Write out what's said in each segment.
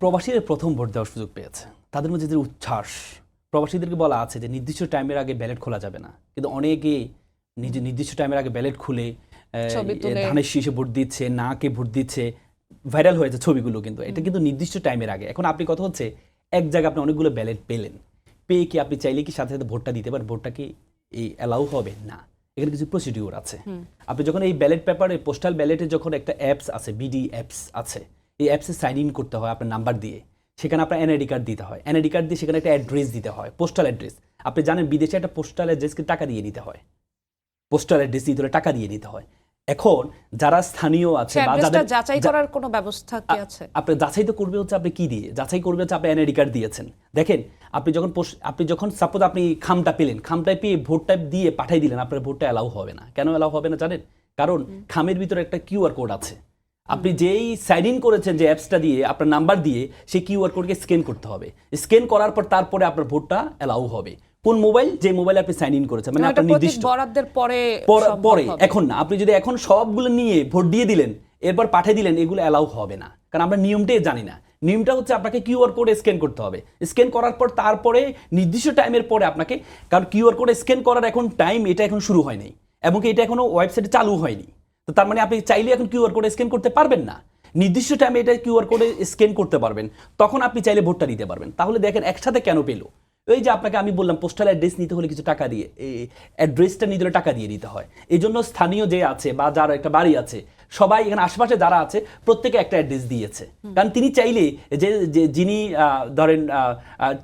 প্রবাসীরা প্রথম ভোট দেওয়ার সুযোগ পেয়েছে, তাদের মধ্যে যে উচ্ছ্বাস, প্রবাসীদেরকে বলা আছে যে নির্দিষ্ট টাইমের আগে ব্যালট খোলা যাবে না, কিন্তু অনেকে নিজে নির্দিষ্ট টাইমের আগে ব্যালট খুলে ধানের শীষে ভোট দিচ্ছে, নাকে ভোট দিচ্ছে, ভাইরাল হয়েছে ছবিগুলো। কিন্তু এটা কিন্তু নির্দিষ্ট টাইমের আগে। এখন আপনি কথা হচ্ছে এক জায়গায় আপনি অনেকগুলো ব্যালট পেলেন, পেয়ে কি আপনি চাইলে কি সাথে সাথে ভোটটা দিতে পারেন? ভোটটা কি এই অ্যালাউ হবে না, এখানে কিছু প্রসিডিউর আছে। আপনি যখন এই ব্যালট পেপারে, পোস্টাল ব্যালটে যখন একটা অ্যাপস আছে, বিডি অ্যাপস আছে, এই অ্যাপসে সাইন ইন করতে হয় আপনার নাম্বার দিয়ে, সেখানে আপনার এনআইডি কার্ড দিতে হয়, এনআইডি কার্ড দিয়ে সেখানে একটা অ্যাড্রেস দিতে হয়, পোস্টাল অ্যাড্রেস। আপনি জানেন বিদেশে একটা পোস্টাল অ্যাড্রেসকে টাকা দিয়ে নিতে হয়, পোস্টাল অ্যাড্রেস দিতে হলে টাকা দিয়ে নিতে হয়। এখন যারা স্থানীয় আছে বা যাদের যাচাই করার কোনো ব্যবস্থা কি আছে? আপনি যাচাই তো করবে হচ্ছে আপনি কি দিয়ে যাচাই করবে হচ্ছে আপনি এনআইডি কার্ড দিয়েছেন। দেখেন আপনি যখন সাপোজ আপনি খামটা পেলেন, খামটায় পেয়ে ভোটটা দিয়ে পাঠাই দিলেন, আপনার ভোটটা অ্যালাউ হবে না। কেন অ্যালাউ হবে না জানেন? কারণ খামের ভিতরে একটা কিউআর কোড আছে। আপনি যেই সাইন ইন করেছেন যে অ্যাপসটা দিয়ে, আপনার নাম্বার দিয়ে, সেই কিউআর কোডকে স্ক্যান করতে হবে। স্ক্যান করার পর তারপরে আপনার ভোটটা অ্যালাউ হবে। কোন মোবাইল? যে মোবাইলে আপনি সাইন ইন করেছেন, মানে আপনার নির্দিষ্ট বরাদ্দের পরে, এখন না। আপনি যদি এখন সবগুলো নিয়ে ভোট দিয়ে দিলেন, এরপর পাঠিয়ে দিলেন, এগুলো অ্যালাউ হবে না। কারণ আমরা নিয়মটাই জানি না। নিয়মটা হচ্ছে আপনাকে কিউআর কোড স্ক্যান করতে হবে। স্ক্যান করার পর তারপরে নির্দিষ্ট টাইমের পরে আপনাকে, কারণ কিউআর কোড স্ক্যান করার এখন টাইম, এটা এখন শুরু হয়নি, এবং এটা এখনো ওয়েবসাইটে চালু হয়নি। তো তার মানে আপনি চাইলে এখন কিউআর কোড স্ক্যান করতে পারবেন না। নির্দিষ্ট টাইমে এটা কিউআর কোডে স্ক্যান করতে পারবেন, তখন আপনি চাইলে ভোটটা দিতে পারবেন। তাহলে দেখেন একসাথে কেন পেলো? ওই যে আপনাকে আমি বললাম পোস্টাল অ্যাড্রেস নিতে হলে কিছু টাকা দিয়ে, এই অ্যাড্রেসটা নিতে হলে টাকা দিয়ে দিতে হয়। এই জন্য স্থানীয় যে আছে বা যার একটা বাড়ি আছে, সবাই এখানে আশেপাশে যারা আছে প্রত্যেকে একটা অ্যাড্রেস দিয়েছে। কারণ তিনি চাইলে যে যিনি ধরেন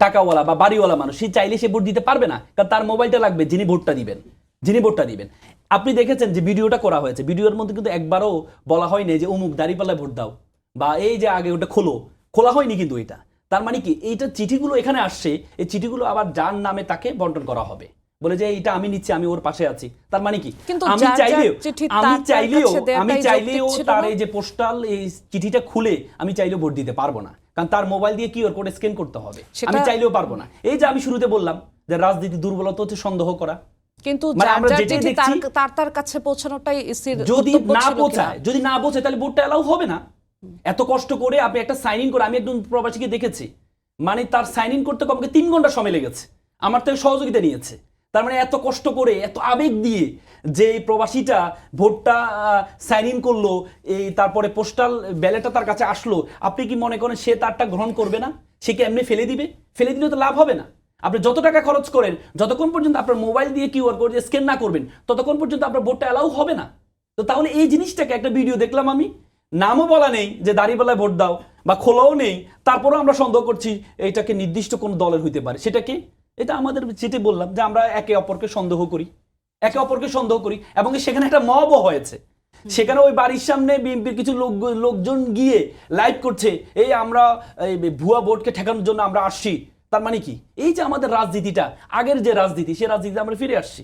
টাকাওয়ালা বা বাড়িওয়ালা মানুষ, সে চাইলে সে ভোট দিতে পারবে না, কারণ তার মোবাইলটা লাগবে যিনি ভোটটা দিবেন। আপনি দেখেছেন যে ভিডিওটা করা হয়েছে, ভিডিওর মধ্যে কিন্তু একবারও বলা হয়নি যে অমুক দাঁড়িপাল্লায় ভোট দাও, বা এই যে আগে ওটা খোলা হয়নি কিন্তু এটা। তার মানে কি, এইটা চিঠিগুলো এখানে আসছে, এই চিঠিগুলো আবার যার নামে তাকে বন্টন করা হবে, বলে যে এটা আমি নিচ্ছি, আমি ওর পাশে আছি। তার মানে কি, আমি চাইলেও তার এই যে পোস্টাল এই চিঠিটা খুলে আমি চাইলেও ভোট দিতে পারবো না, কারণ তার মোবাইল দিয়ে কিউআর কোড স্ক্যান করতে হবে। আমি চাইলেও পারবো না। এই যে আমি শুরুতে বললাম যে রাজনীতি দুর্বলতা হচ্ছে সন্দেহ করা। কিন্তু তার কাছে পৌঁছানোটাই যদি না পৌঁছায় তাহলে ভোটটা অ্যালাউ হবে না। এত কষ্ট করে আপনি একটা সাইন ইন করে, আমি একজন প্রবাসীকে দেখেছি, মানে তার সাইন ইন করতে কমকে 3 ঘন্টা সময় লেগেছে, আমার থেকে সহযোগিতা নিয়েছে। তার মানে এত কষ্ট করে, এত আবেগ দিয়ে যে প্রবাসীটা ভোটটা সাইন ইন করলো, এই তারপরে পোস্টাল ব্যালটটা তার কাছে আসলো, আপনি কি মনে করেন সে তারটা গ্রহণ করবে না? সে কি এমনি ফেলে দিলে তো লাভ হবে না। আপনি যত টাকা খরচ করেন, যতক্ষণ পর্যন্ত আপনার মোবাইল দিয়ে কিউআর কোড স্ক্যান না করবেন, ততক্ষণ পর্যন্ত আপনার ভোটটা অ্যালাউ হবে না। তো তাহলে এই জিনিসটাকে, একটা ভিডিও দেখলাম আমি, নামও বলা নেই যে দাঁড়িপাল্লায় ভোট দাও, বা খোলাও নেই, তারপরেও আমরা সন্দেহ করছি এইটাকে নির্দিষ্ট কোন দলের হইতে পারে। সেটাকে, এটা আমাদের যেটি বললাম যে আমরা একে অপরকে সন্দেহ করি, এবং সেখানে একটা মবও হয়েছে। সেখানে ওই বাড়ির সামনে বিএনপির কিছু লোকজন গিয়ে লাইভ করছে, এই আমরা ভুয়া ভোটকে ঠেকানোর জন্য আমরা আসছি। তার মানে কি, এই যে আমাদের রাজনীতিটা, আগের যে রাজনীতি, সে রাজনীতিতে আমরা ফিরে আসছি।